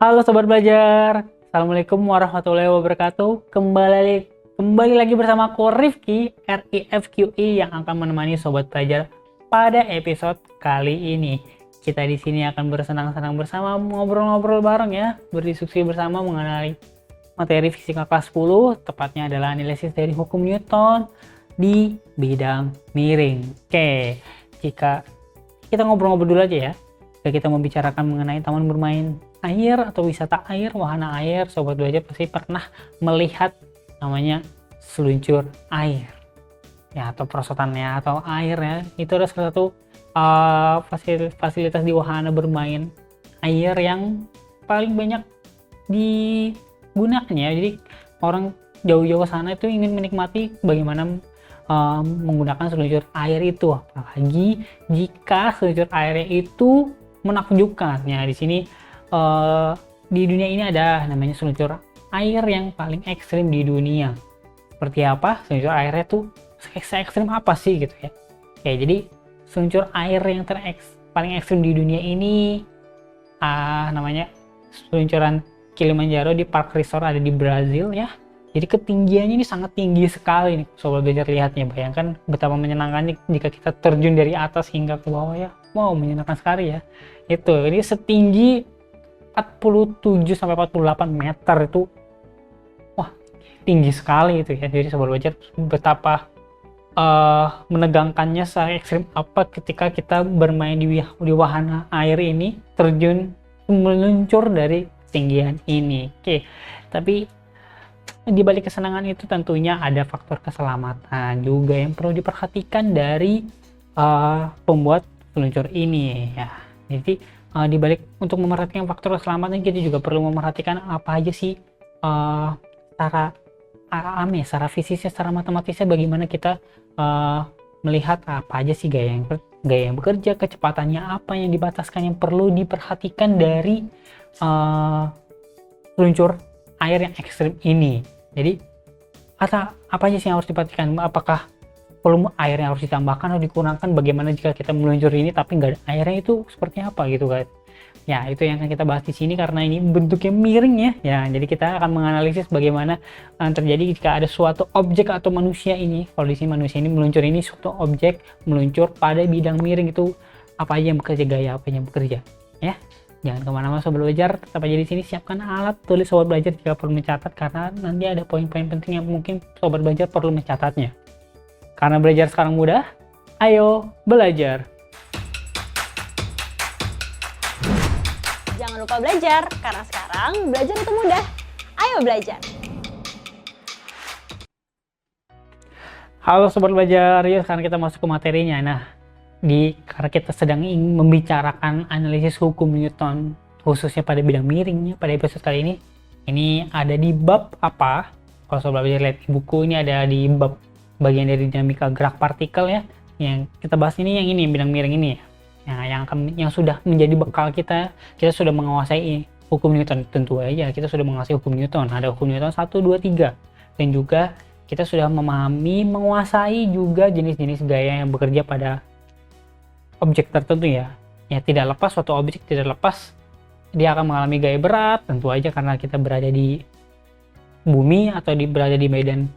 Halo Sobat Belajar, Assalamualaikum warahmatullahi wabarakatuh. Kembali lagi bersama aku Rifki, RIFQI yang akan menemani Sobat Belajar pada episode kali ini. Kita di sini akan bersenang-senang bersama, ngobrol-ngobrol bareng ya, berdiskusi bersama mengenai materi fisika kelas 10, tepatnya adalah analisis dari hukum Newton di bidang miring. Oke, jika kita ngobrol-ngobrol dulu aja ya. Jika kita membicarakan mengenai taman bermain air atau wisata air, wahana air, Sobat Belajar pasti pernah melihat namanya seluncur air ya, atau perosotannya atau air ya. Itu adalah salah satu fasilitas di wahana bermain air yang paling banyak digunakan ya. Jadi orang jauh-jauh ke sana itu ingin menikmati bagaimana menggunakan seluncur air itu, apalagi jika seluncur airnya itu menakjubkan. Ya, di sini di dunia ini ada namanya seluncur air yang paling ekstrim di dunia. Seperti apa seluncur airnya tuh, se-ekstrim apa sih gitu ya. Oke, jadi seluncur air yang paling ekstrim di dunia ini namanya seluncuran Kilimanjaro di Park Resort, ada di Brazil ya. Jadi ketinggiannya ini sangat tinggi sekali nih Sobat Belajar, lihatnya. Bayangkan betapa menyenangkannya jika kita terjun dari atas hingga ke bawah ya. Wow, menyenangkan sekali ya. Ini setinggi 47 sampai 48 meter itu. Wah, tinggi sekali itu ya. Jadi Sobat Belajar, betapa menegangkannya, sangat ekstrim apa ketika kita bermain di wahana air ini, terjun meluncur dari ketinggian ini. Oke, tapi di balik kesenangan itu tentunya ada faktor keselamatan juga yang perlu diperhatikan dari pembuat seluncur ini ya. Jadi di balik untuk memperhatikan faktor keselamatan, kita juga perlu memperhatikan apa aja sih secara alamnya, secara fisiknya, secara matematisnya, bagaimana kita melihat apa aja sih gaya yang bekerja, kecepatannya apa yang dibataskan, yang perlu diperhatikan dari seluncur air yang ekstrim ini. Jadi apa aja sih yang harus diperhatikan? Apakah volume air yang harus ditambahkan atau dikurangkan? Bagaimana jika kita meluncur ini tapi nggak ada airnya, itu seperti apa gitu guys? Ya, itu yang akan kita bahas di sini karena ini bentuknya miring ya. Ya, jadi kita akan menganalisis bagaimana terjadi jika ada suatu objek atau manusia ini. Kalau di sini manusia ini meluncur, ini suatu objek meluncur pada bidang miring, itu apa aja yang bekerja, gaya apa yang bekerja ya. Jangan kemana-mana Sobat Belajar, tetap aja di sini. Siapkan alat tulis Sobat Belajar jika perlu mencatat, karena nanti ada poin-poin penting yang mungkin Sobat Belajar perlu mencatatnya. Karena belajar sekarang mudah, ayo belajar. Jangan lupa belajar, karena sekarang belajar itu mudah. Ayo belajar. Halo Sobat Belajar, yuk sekarang kita masuk ke materinya. Nah, karena kita sedang ingin membicarakan analisis hukum Newton, khususnya pada bidang miringnya, pada episode kali ini ada di bab apa? Kalau Sobat Belajar lihat di buku, ini ada di bab bagian dari dinamika gerak partikel ya. Yang kita bahas ini, yang ini bidang miring ini ya. Yang sudah menjadi bekal kita sudah menguasai hukum Newton. Tentu aja kita sudah menguasai hukum Newton. Ada hukum Newton 1, 2, 3. Dan juga kita sudah memahami, menguasai juga jenis-jenis gaya yang bekerja pada objek tertentu ya. Ya, tidak lepas suatu objek, tidak lepas dia akan mengalami gaya berat, tentu aja karena kita berada di bumi atau berada di medan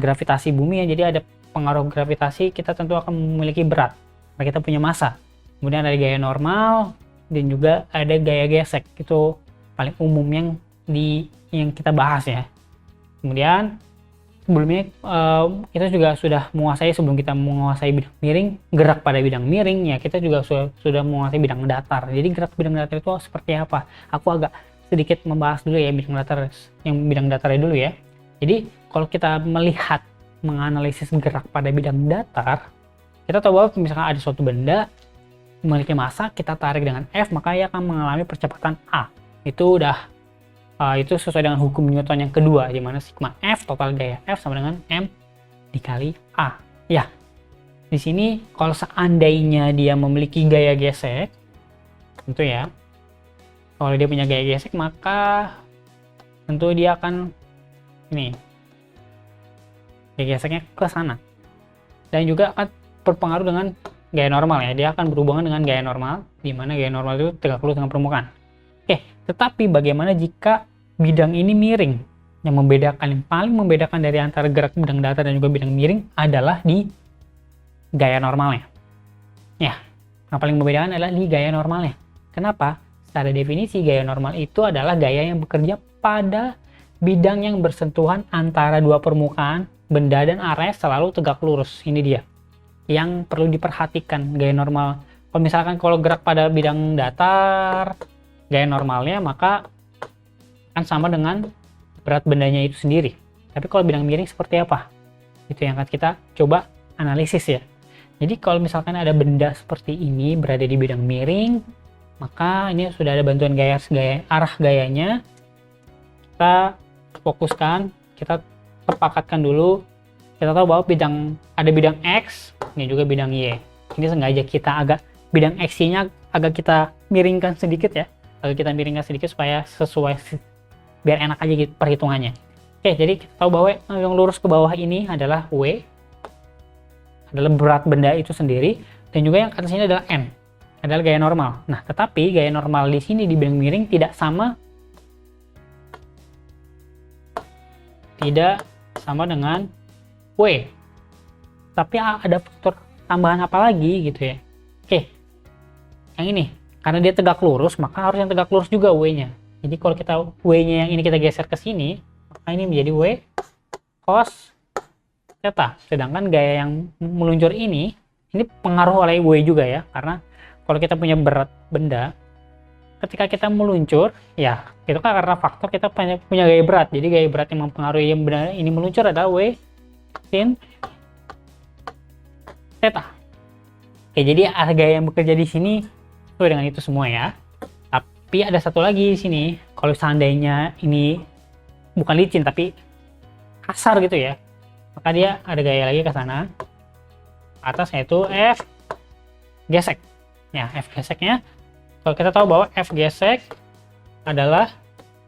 gravitasi bumi ya. Jadi ada pengaruh gravitasi, kita tentu akan memiliki berat karena kita punya massa. Kemudian ada gaya normal dan juga ada gaya gesek. Itu paling umum yang kita bahas ya. Kemudian sebelumnya kita juga sudah menguasai, sebelum kita menguasai bidang miring, gerak pada bidang miring ya, kita juga sudah menguasai bidang datar. Jadi gerak bidang datar itu seperti apa? Aku agak sedikit membahas dulu ya bidang datarnya dulu ya. Jadi kalau kita melihat, menganalisis gerak pada bidang datar, kita tahu bahwa misalkan ada suatu benda memiliki massa, kita tarik dengan F, maka ia akan mengalami percepatan A. Itu sesuai dengan hukum Newton yang kedua, di mana sigma F, total gaya F, sama dengan M dikali A. Ya, di sini kalau seandainya dia memiliki gaya gesek, tentu ya, kalau dia punya gaya gesek, maka tentu dia akan gaya geseknya ke sana. Dan juga akan berpengaruh dengan gaya normal ya. Dia akan berhubungan dengan gaya normal, di mana gaya normal itu tegak lurus dengan permukaan. Oke, Tetapi bagaimana jika bidang ini miring? Yang paling membedakan dari antara gerak bidang datar dan juga bidang miring adalah di gaya normalnya. Ya, yang paling membedakan adalah di gaya normalnya. Kenapa? Secara definisi gaya normal itu adalah gaya yang bekerja pada bidang yang bersentuhan antara dua permukaan, benda dan area selalu tegak lurus. Ini dia yang perlu diperhatikan gaya normal. Kalau misalkan gerak pada bidang datar, gaya normalnya maka akan sama dengan berat bendanya itu sendiri. Tapi kalau bidang miring seperti apa? Itu yang akan kita coba analisis ya. Jadi kalau misalkan ada benda seperti ini berada di bidang miring, maka ini sudah ada bantuan arah gayanya. Kita fokuskan, kita sepakatkan dulu. Kita tahu bahwa ada bidang X, ini juga bidang Y. Ini sengaja kita bidang X-nya agak kita miringkan sedikit ya. Agak kita miringkan sedikit supaya sesuai, biar enak aja gitu perhitungannya. Oke, jadi kita tahu bahwa yang lurus ke bawah ini adalah W, adalah berat benda itu sendiri, dan juga yang ke atas ini adalah M, adalah gaya normal. Nah, tetapi gaya normal di sini di bidang miring tidak sama dengan W. Tapi ada faktor tambahan apa lagi gitu ya. Oke, yang ini karena dia tegak lurus, maka harus yang tegak lurus juga W-nya. Jadi kalau kita W-nya yang ini kita geser ke sini, maka ini menjadi W cos theta. Sedangkan gaya yang meluncur ini pengaruh oleh W juga ya, karena kalau kita punya berat benda, ketika kita meluncur, ya itu kan karena faktor kita punya gaya berat. Jadi gaya berat yang mempengaruhi yang benda ini meluncur adalah W sin theta. Oke, jadi gaya yang bekerja di sini sesuai dengan itu semua ya. Tapi ada satu lagi di sini, kalau seandainya ini bukan licin tapi kasar gitu ya, maka dia ada gaya lagi ke sana, atas yaitu F gesek. Ya, F geseknya, kalau kita tahu bahwa F gesek adalah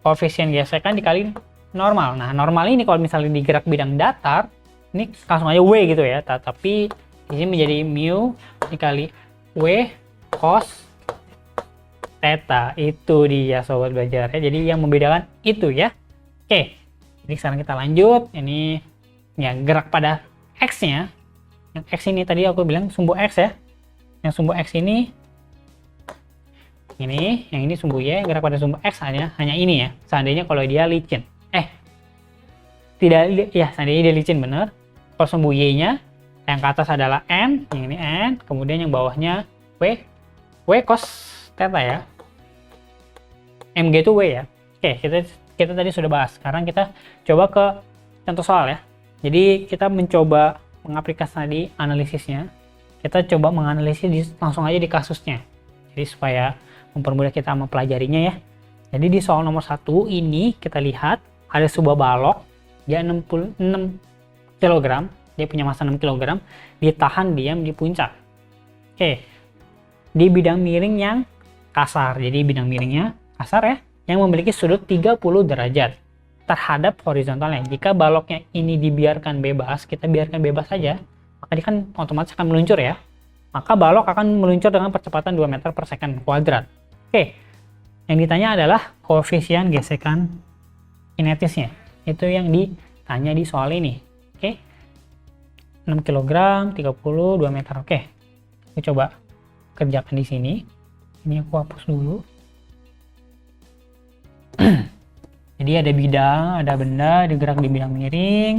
koefisien gesekan dikali normal. Nah, normal ini kalau misalnya digerak bidang datar, ini langsung aja W gitu ya, tapi di sini menjadi mu dikali W cos theta. Itu dia sobat belajar ya. Jadi yang membedakan itu ya. Oke, jadi sekarang kita lanjut. Ini ya gerak pada X nya. Yang X ini tadi aku bilang sumbu X ya. Yang sumbu X ini yang ini sumbu Y. Gerak pada sumbu X hanya ini ya. Seandainya kalau dia licin, tidak ya, seandainya dia licin bener. Kalau sumbu Y nya yang ke atas adalah N, yang ini N, kemudian yang bawahnya W cos theta ya. MG itu W ya. Oke, kita tadi sudah bahas. Sekarang kita coba ke contoh soal ya. Jadi kita mencoba mengaplikasikan tadi analisisnya. Kita coba menganalisis langsung aja di kasusnya. Jadi supaya mempermudah kita mempelajarinya ya. Jadi di soal nomor 1 ini kita lihat ada sebuah balok, dia 66 kg, dia punya massa 6 kg, ditahan diam di puncak. Oke. Di bidang miring yang kasar. Jadi bidang miringnya kasar ya, yang memiliki sudut 30 derajat terhadap horizontalnya. Jika baloknya ini dibiarkan bebas, kita biarkan bebas saja, maka dia kan otomatis akan meluncur ya. Maka balok akan meluncur dengan percepatan 2 meter per second kuadrat. Oke, yang ditanya adalah koefisien gesekan kinetisnya. Itu yang ditanya di soal ini. Oke, 6 kg, 30, 2 meter. Oke, kita coba kerjakan di sini. Ini aku hapus dulu. Jadi ada benda digerak di bidang miring.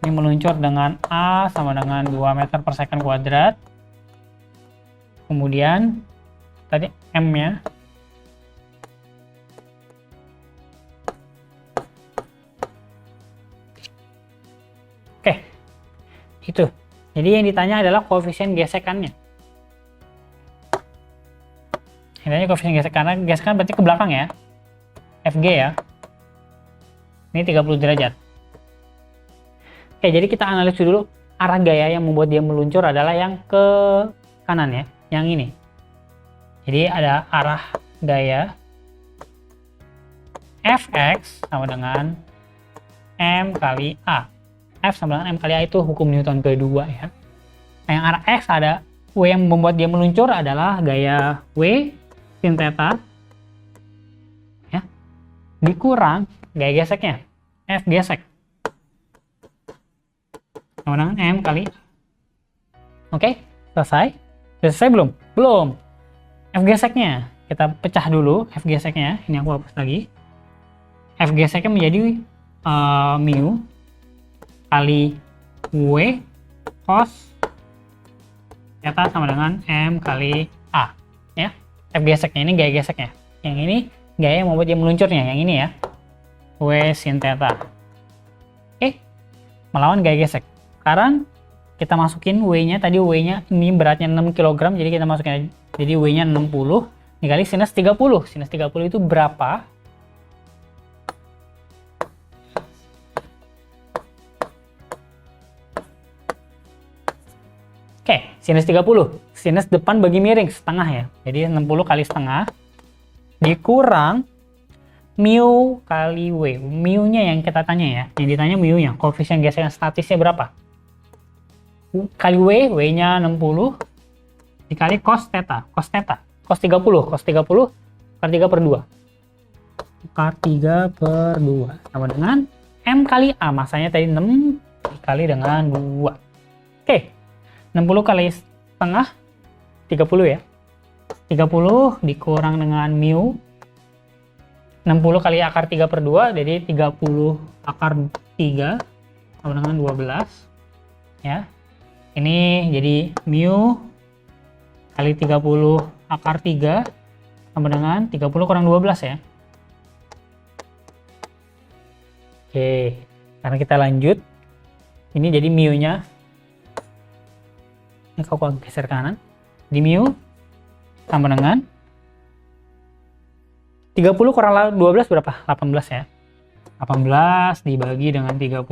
Ini meluncur dengan A sama dengan 2 meter per second kuadrat. Kemudian tadi M-nya itu. Jadi yang ditanya adalah koefisien gesekannya. Ini koefisien gesekan, karena gesekan berarti ke belakang ya. FG ya. Ini 30 derajat. Oke, jadi kita analisis dulu arah gaya yang membuat dia meluncur adalah yang ke kanan ya, yang ini. Jadi ada arah gaya Fx sama dengan M kali A. F sama dengan M kali A itu hukum Newton kedua ya. Nah, yang arah X ada W yang membuat dia meluncur adalah gaya W sin theta ya, dikurang gaya geseknya F gesek sama dengan M kali. Oke, selesai. Selesai belum? Belum. F geseknya kita pecah dulu. F geseknya ini aku hapus lagi. F geseknya menjadi mu kali W cos theta sama dengan M kali A ya. F geseknya ini gaya geseknya. Yang ini gaya yang membuat dia meluncurnya. Yang ini ya. W sin theta. Oke. Melawan gaya gesek. Sekarang kita masukin W-nya. Tadi W-nya ini beratnya 6 kg. Jadi kita masukin. Jadi W-nya 60 dikali sinus 30. Sinus 30 itu berapa? Oke, sinus 30. Sinus depan bagi miring setengah ya. Jadi 60 kali setengah dikurang mu kali W. Mu-nya yang kita tanya ya. Yang ditanya mu-nya. Koefisien gesekan statisnya berapa? Kali W, W-nya 60 dikali cos theta. Cos theta. Cos 30. Cos 30 akar 3 per 2. Akar 3 per 2. Sama dengan M kali A. Masanya tadi 6 dikali dengan 2. Oke. 60 kali setengah 30 ya. 30 dikurang dengan mu 60 kali akar 3 per 2 jadi 30 akar 3 sama dengan 12 ya. Ini jadi mu kali 30 akar 3 sama dengan 30 kurang 12 ya. Oke, karena kita lanjut. Ini jadi mu-nya. Ini aku geser kanan. Di mu sama dengan 30 kurang 12 berapa? 18 ya. 18 dibagi dengan 30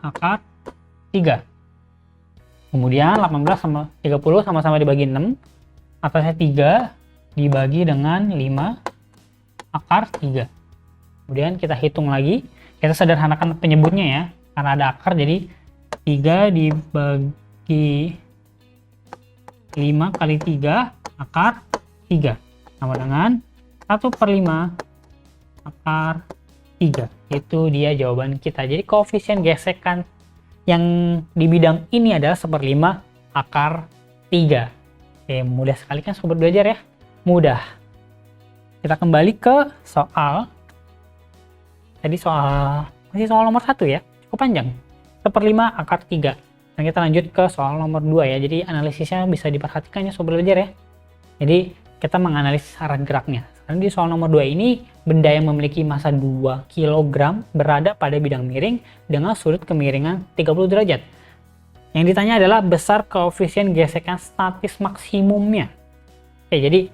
akar 3. Kemudian 18 sama 30 sama-sama dibagi 6. Atasnya 3 dibagi dengan 5 akar 3. Kemudian kita hitung lagi. Kita sederhanakan penyebutnya ya. Karena ada akar jadi 3 dibagi 5 kali 3 akar 3. Sama dengan 1/5 akar 3. Itu dia jawaban kita. Jadi koefisien gesekan yang di bidang ini adalah 1/5 akar 3. Oke, mudah sekali kan sobat belajar ya? Mudah. Kita kembali ke soal. Tadi masih soal nomor 1 ya. Cukup panjang. 1/5 akar 3. Dan kita lanjut ke soal nomor 2 ya. Jadi analisisnya bisa diperhatikan ya sobat belajar ya. Jadi kita menganalisis arah geraknya. Karena di soal nomor 2 ini, benda yang memiliki massa 2 kg berada pada bidang miring dengan sudut kemiringan 30 derajat. Yang ditanya adalah besar koefisien gesekan statis maksimumnya. Oke, jadi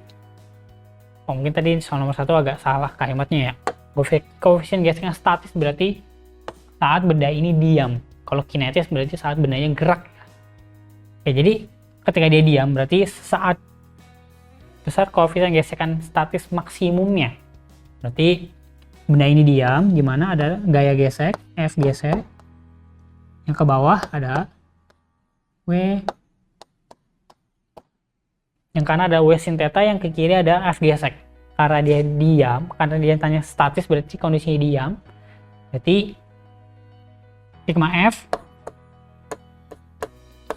mungkin tadi soal nomor 1 agak salah kalimatnya ya. Koefisien gesekan statis berarti saat benda ini diam. Kalau kinetis berarti saat bendanya gerak. Oke, jadi ketika dia diam berarti saat besar koefisien gesekan statis maksimumnya. Berarti benda ini diam, di mana ada gaya gesek, F gesek. Yang ke bawah ada W. Yang kanan ada W sin theta, yang ke kiri ada F gesek. Karena dia diam, karena dia tanya statis berarti kondisinya diam. Berarti sigma F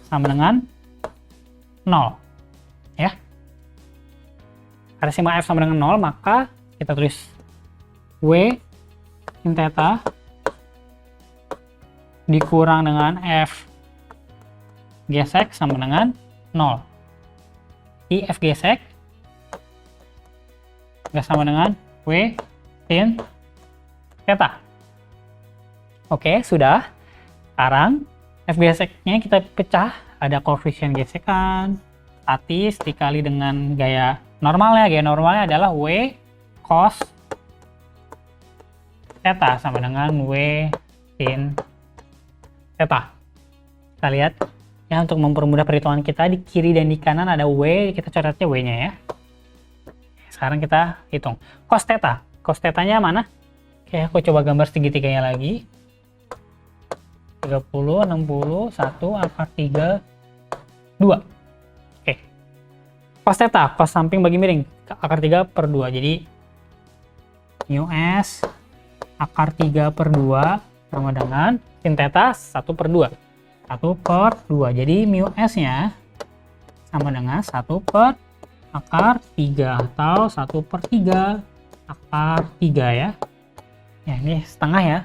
sama dengan 0. Ya. Karena sigma F sama dengan 0, maka kita tulis W sin theta dikurang dengan F gesek sama dengan 0. I F gesek sama dengan W sin theta. Oke, sudah. Sekarang F geseknya kita pecah. Ada koefisien gesekan statis dikali dengan gaya normalnya. Gaya normalnya adalah W cos theta sama dengan W sin theta. Kita lihat ya, untuk mempermudah perhitungan kita, di kiri dan di kanan ada W, kita coretnya W-nya ya. Sekarang kita hitung cos theta. Cos theta-nya mana? Oke, aku coba gambar segitiganya lagi. 30, 60, 1 akar 3, 2. Oke, cos theta, cos samping bagi miring, akar 3 per 2. Jadi mu S akar 3 per 2 sama dengan sin theta 1 per 2. 1 per 2. Jadi mu S nya sama dengan 1 per akar 3 atau 1 per 3 akar 3 ya. Ya ini setengah ya.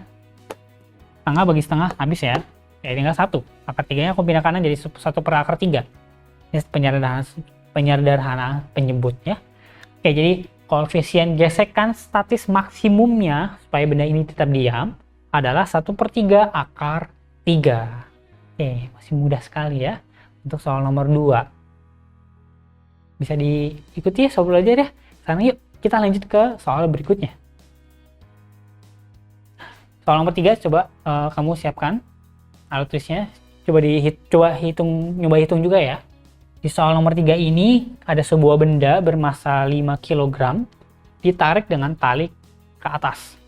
Setengah bagi setengah habis ya. Ya tinggal 1. Akar 3 nya aku pindah kanan jadi 1 per akar 3. Ini penyederhanaan penyebutnya. Oke, jadi koefisien gesekan statis maksimumnya supaya benda ini tetap diam adalah 1 per 3 akar 3. Oke, masih mudah sekali ya untuk soal nomor 2. Bisa diikuti ya soal belajar ya. Sekarang yuk kita lanjut ke soal berikutnya. Soal nomor 3 coba kamu siapkan alat tulisnya. Coba hitung juga ya. Di soal nomor 3 ini ada sebuah benda bermassa 5 kg ditarik dengan tali ke atas.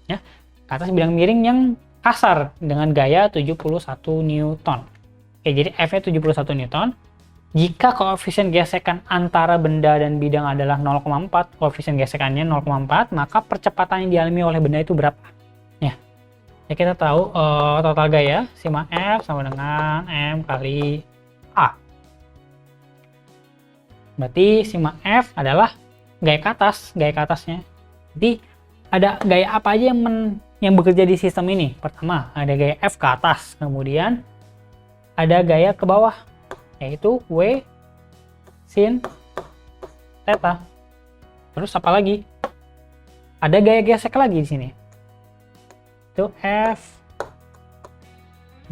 Ya, ke atas bidang miring yang kasar dengan gaya 71 Newton. Oke, jadi F-nya 71 Newton. Jika koefisien gesekan antara benda dan bidang adalah 0,4, koefisien gesekannya 0,4, maka percepatan yang dialami oleh benda itu berapa? Ya kita tahu total gaya sigma F sama dengan M kali A. Berarti sigma F adalah gaya ke atasnya. Jadi ada gaya apa aja yang bekerja di sistem ini? Pertama, ada gaya F ke atas, kemudian ada gaya ke bawah, yaitu W sin theta. Terus apa lagi? Ada gaya gesek lagi di sini. Itu F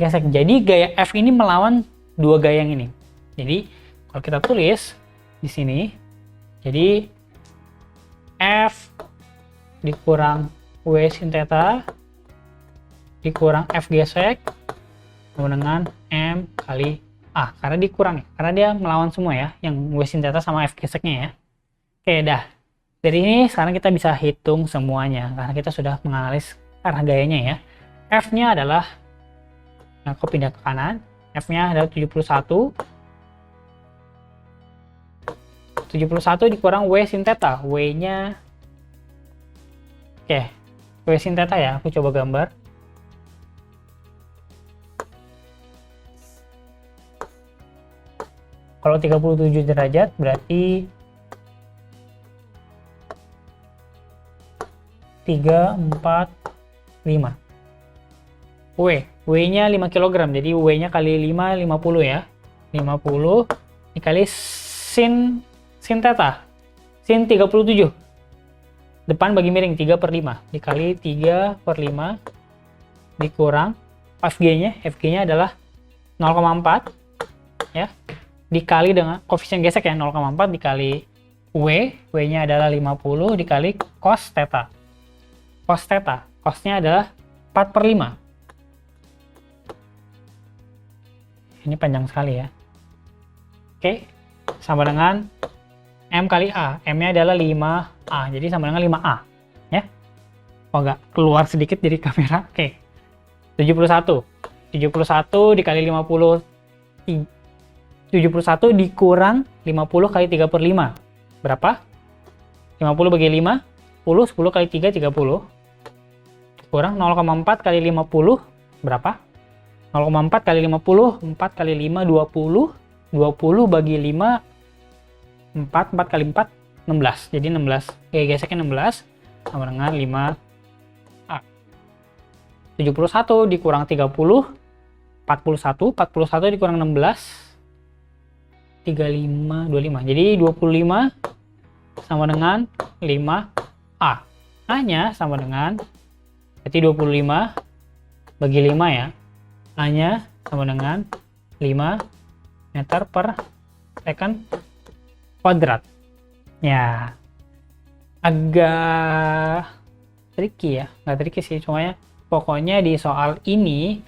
gesek. Jadi gaya F ini melawan dua gaya yang ini. Jadi kalau kita tulis di sini, jadi F dikurang W sin theta dikurang F gesek sama dengan M kali A, karena dikurang ya, karena dia melawan semua ya, yang W sin theta sama F geseknya ya. Oke, dah. Dari ini sekarang kita bisa hitung semuanya, karena kita sudah menganalisis arah gayanya ya. F-nya adalah, nah aku pindah ke kanan, F-nya adalah 71 dikurang W sin theta, W-nya, oke, W sin theta ya, aku coba gambar. Kalau 37 derajat berarti 3, 4, 5. W-nya 5 kg, jadi W-nya kali 5, 50 ya. 50 dikali sin theta. Sin 37. Depan bagi miring 3 per 5. Dikali 3 per 5 dikurang FG-nya adalah 0,4 ya. Dikali dengan koefisien gesek ya, 0,4 dikali W-nya adalah 50 dikali cos theta. Cosnya adalah 4 per 5. Ini panjang sekali ya. Oke, sama dengan M kali A. M-nya adalah 5A, jadi sama dengan 5A. Ya. Oh enggak, keluar sedikit dari kamera. Oke. 71 dikali 50. 71 dikurang 50 kali 3 per 5. Berapa? 50 bagi 5, 10 kali 3, 30. Kurang 0,4 kali 50, berapa? 0,4 kali 50, 4 kali 5, 20. 20 bagi 5, 4 kali 4, 16. Jadi 16. Oke, geseknya 16 sama dengan 5A. 71 dikurang 30, 41 dikurang 16, 35, 25. Jadi 25 sama dengan 5A. A-nya sama dengan, berarti 25 bagi 5 ya. A-nya sama dengan 5 meter per second kuadrat. Ya, agak tricky ya. Nggak tricky sih, cuma pokoknya di soal ini,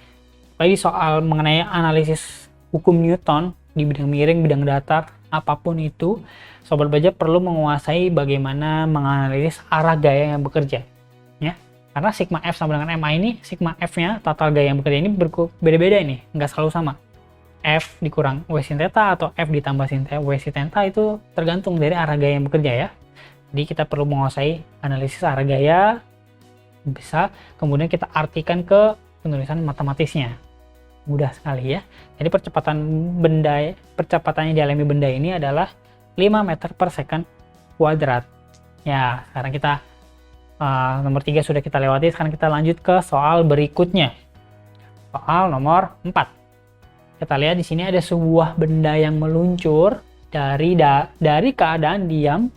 di soal mengenai analisis hukum Newton, di bidang miring, bidang datar, apapun itu, sobat belajar perlu menguasai bagaimana menganalisis arah gaya yang bekerja ya. Karena sigma F sama dengan MA ini, sigma F nya total gaya yang bekerja ini beda-beda ini, nggak selalu sama. F dikurang W sin theta atau F ditambah W sin theta itu tergantung dari arah gaya yang bekerja ya. Jadi kita perlu menguasai analisis arah gaya, bisa kemudian kita artikan ke penulisan matematisnya. Mudah sekali ya. Jadi percepatan yang dialami benda ini adalah 5 meter per second kuadrat. Ya, sekarang kita nomor 3 sudah kita lewati, sekarang kita lanjut ke soal berikutnya. Soal nomor 4. Kita lihat di sini ada sebuah benda yang meluncur dari keadaan diam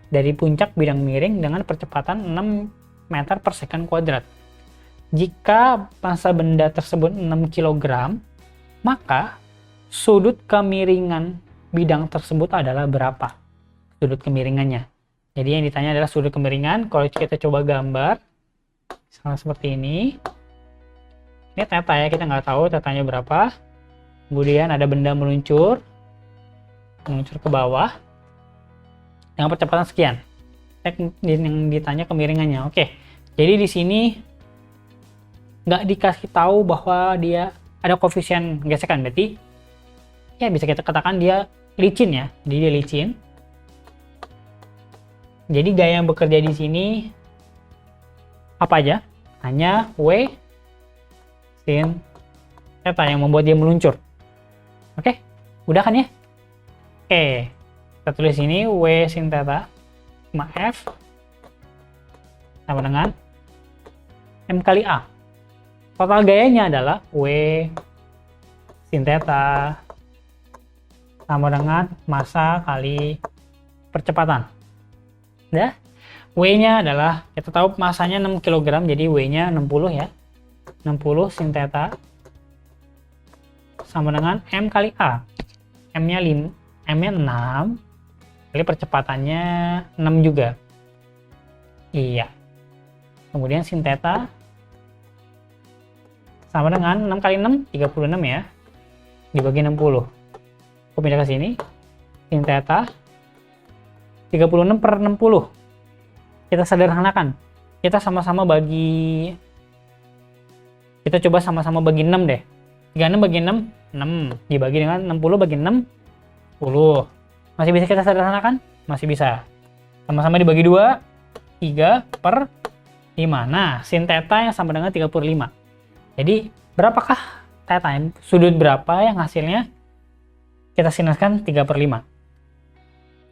dari puncak bidang miring dengan percepatan 6 meter per second kuadrat. Jika massa benda tersebut 6 kg, maka sudut kemiringan bidang tersebut adalah berapa? Sudut kemiringannya. Jadi yang ditanya adalah sudut kemiringan. Kalau kita coba gambar, misalnya seperti ini. Ini theta ya, kita nggak tahu tetanya berapa. Kemudian ada benda meluncur ke bawah dengan percepatan sekian. Yang ditanya kemiringannya. Oke, jadi di sini nggak dikasih tahu bahwa dia ada koefisien gesekan, berarti ya bisa kita katakan dia licin ya. Jadi dia licin. Jadi gaya yang bekerja di sini apa aja? Hanya W sin theta yang membuat dia meluncur. Oke, udah kan ya? Oke, kita tulis ini W sin theta sama F sama dengan M kali A. Total gayanya adalah W sin theta sama dengan massa kali percepatan. Udah? W-nya adalah, kita tahu massanya 6 kg, jadi W-nya 60 ya. 60 sin theta sama dengan M kali A. M-nya 6, kali percepatannya 6 juga. Iya. Kemudian sin theta sama dengan 6 kali 6, 36 ya. Dibagi 60. Aku pindah ke sini. Sin theta 36 per 60. Kita sederhanakan. Kita coba sama-sama bagi 6 deh. 36 bagi 6, 6. Dibagi dengan 60 bagi 6, 10. Masih bisa kita sederhanakan? Masih bisa. Sama-sama dibagi 2, 3 per 5. Nah, sin theta yang sama dengan 35. Jadi, berapakah theta? Sudut berapa yang hasilnya kita sinuskan 3 per 5?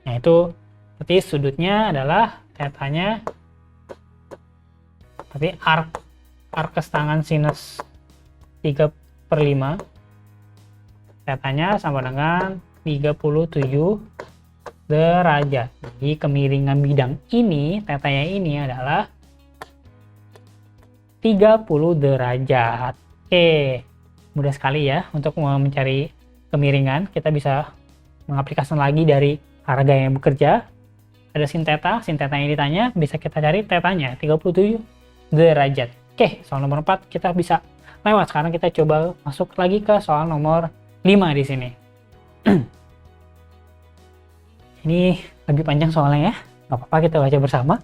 Nah, itu berarti sudutnya adalah thetanya, berarti arc kestangan sinus 3 per 5, thetanya sama dengan 37 derajat. Jadi kemiringan bidang ini, thetanya ini adalah 30 derajat. Oke, mudah sekali ya untuk mencari kemiringan. Kita bisa mengaplikasikan lagi dari arah gaya yang bekerja. Ada sin theta yang ditanya, bisa kita cari tetanya 37 derajat. Oke, soal nomor 4 kita bisa lewat. Sekarang kita coba masuk lagi ke soal nomor 5 di sini. Ini lebih panjang soalnya ya, nggak apa-apa, kita baca bersama.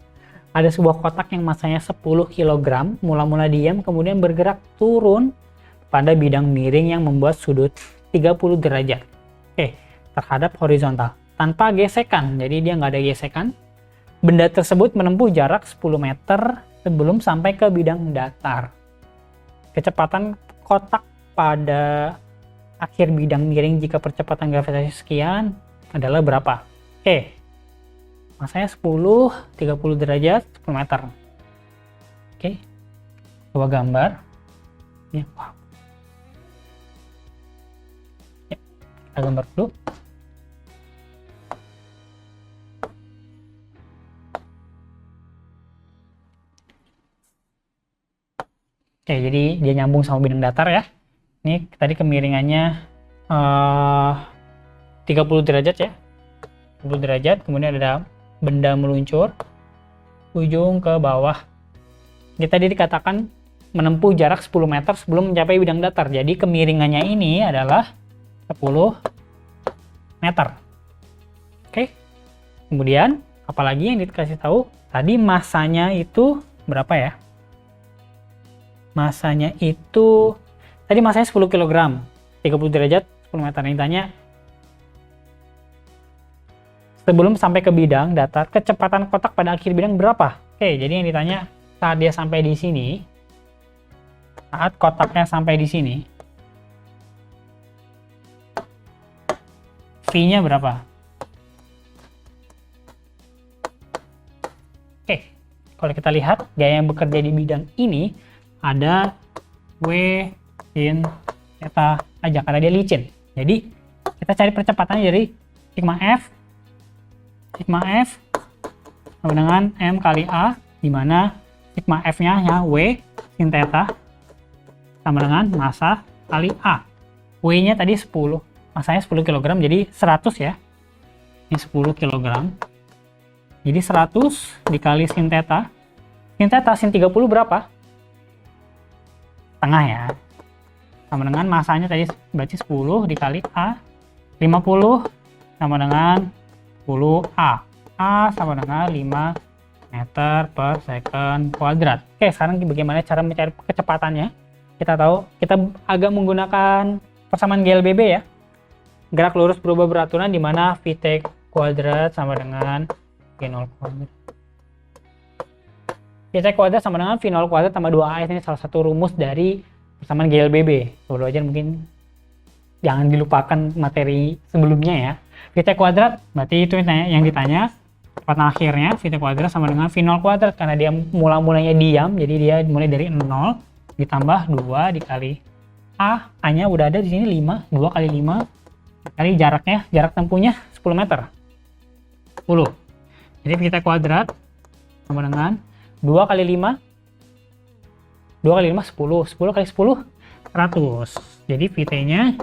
Ada sebuah kotak yang massanya 10 kg, mula-mula diam, kemudian bergerak turun pada bidang miring yang membuat sudut 30 derajat. Oke, terhadap horizontal. Tanpa gesekan, jadi dia nggak ada gesekan. Benda tersebut menempuh jarak 10 meter sebelum sampai ke bidang datar. Kecepatan kotak pada akhir bidang miring jika percepatan gravitasi sekian adalah berapa? Oke, masanya 10, 30 derajat, 10 meter. Oke, coba gambar. Ya, wow. Ya, kita gambar dulu. Oke, jadi dia nyambung sama bidang datar ya. Ini tadi kemiringannya 30 derajat ya. 30 derajat, kemudian ada benda meluncur ujung ke bawah. Kita tadi dikatakan menempuh jarak 10 meter sebelum mencapai bidang datar. Jadi kemiringannya ini adalah 10 meter. Oke. Kemudian apalagi yang dikasih tahu? Tadi massanya itu berapa ya? Massanya itu Tadi masanya 10 kg, 30 derajat, 10 meter. Ini tanya, sebelum sampai ke bidang datar, kecepatan kotak pada akhir bidang berapa? Oke, jadi yang ditanya saat dia sampai di sini, saat kotaknya sampai di sini, V-nya berapa? Oke, kalau kita lihat gaya yang bekerja di bidang ini ada W sin theta aja karena dia licin. Jadi kita cari percepatannya dari sigma F sama dengan M kali A, di mana sigma F-nya ya W sin theta sama dengan massa kali A. W-nya tadi 10, masanya 10 kg, jadi 100 ya. Ini 10 kg. Jadi 100 dikali sin theta. Sin theta sin 30 berapa? Setengah ya. Sama dengan masanya tadi berarti 10 dikali A. 50 sama dengan 10A. A sama dengan 5 meter per second kuadrat. Oke, sekarang bagaimana cara mencari kecepatannya? Kita tahu, kita agak menggunakan persamaan GLBB ya. Gerak lurus berubah beraturan di mana Vt kuadrat sama dengan V0 kuadrat. Vt kuadrat sama dengan V0 kuadrat tambah 2AS, ini salah satu rumus dari persamaan GLBB. Coba aja mungkin jangan dilupakan materi sebelumnya ya. Vt kuadrat berarti itu yang ditanya. Kecepatan akhirnya Vt kuadrat sama dengan V0 kuadrat karena dia mulanya diam, jadi dia mulai dari 0 ditambah 2 dikali A. A-nya udah ada di sini 5, 2 kali 5 kali jaraknya, jarak tempuhnya 10 meter. 10. Jadi Vt kuadrat sama dengan 2 kali 5 10, 10 kali 10 100. Jadi Vt-nya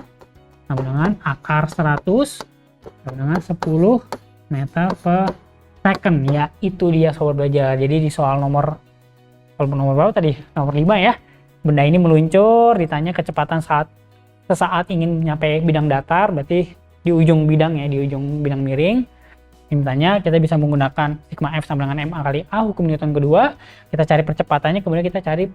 sama dengan akar 100 sama dengan 10 meter per second. Ya, itu dia sobat belajar. Jadi di soal nomor berapa tadi? Nomor 5 ya. Benda ini meluncur, ditanya kecepatan sesaat ingin nyampe bidang datar, berarti di ujung bidang ya, di ujung bidang miring. Ditanya, kita bisa menggunakan sigma F sama dengan MA kali A, hukum Newton kedua. Kita cari percepatannya, kemudian kita cari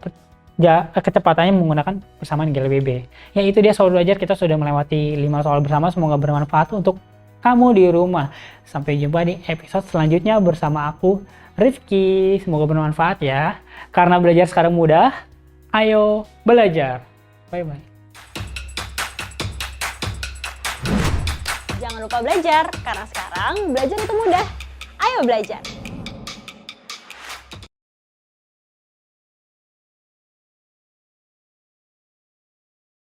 kecepatannya menggunakan persamaan GLBB. Ya, itu dia soal belajar, kita sudah melewati 5 soal bersama, semoga bermanfaat untuk kamu di rumah. Sampai jumpa di episode selanjutnya bersama aku, Rifki. Semoga bermanfaat ya. Karena belajar sekarang mudah, ayo belajar. Bye-bye. Jangan lupa belajar, karena sekarang belajar itu mudah. Ayo belajar!